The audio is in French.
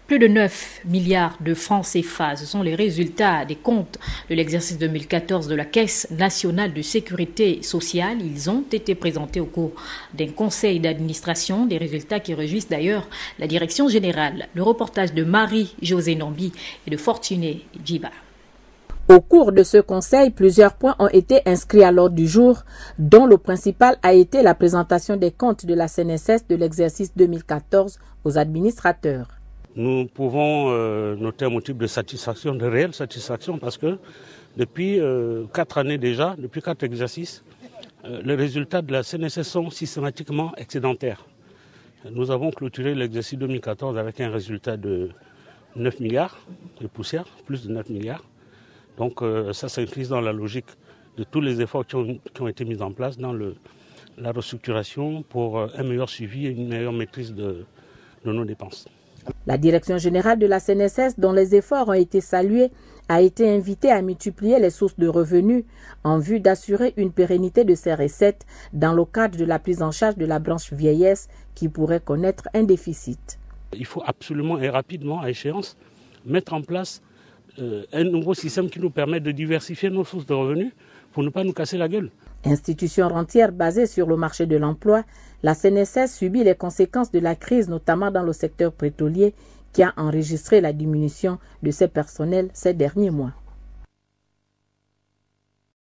Plus de 9 milliards de francs CFA, ce sont les résultats des comptes de l'exercice 2014 de la Caisse nationale de sécurité sociale. Ils ont été présentés au cours d'un conseil d'administration, des résultats qui réjouissent d'ailleurs la direction générale. Le reportage de Marie-Josée Nambi et de Fortuné Djiba. Au cours de ce conseil, plusieurs points ont été inscrits à l'ordre du jour, dont le principal a été la présentation des comptes de la CNSS de l'exercice 2014 aux administrateurs. Nous pouvons noter un motif de satisfaction, de réelle satisfaction, parce que depuis 4 années déjà, depuis 4 exercices, les résultats de la CNSS sont systématiquement excédentaires. Nous avons clôturé l'exercice 2014 avec un résultat de 9 milliards de poussière, plus de 9 milliards. Donc ça s'inscrit dans la logique de tous les efforts qui ont été mis en place dans la restructuration pour un meilleur suivi et une meilleure maîtrise de nos dépenses. La direction générale de la CNSS, dont les efforts ont été salués, a été invitée à multiplier les sources de revenus en vue d'assurer une pérennité de ces recettes dans le cadre de la prise en charge de la branche vieillesse qui pourrait connaître un déficit. Il faut absolument et rapidement, à échéance, mettre en place un nouveau système qui nous permet de diversifier nos sources de revenus pour ne pas nous casser la gueule. Institution rentière basée sur le marché de l'emploi, la CNSS subit les conséquences de la crise, notamment dans le secteur pétrolier, qui a enregistré la diminution de ses personnels ces derniers mois.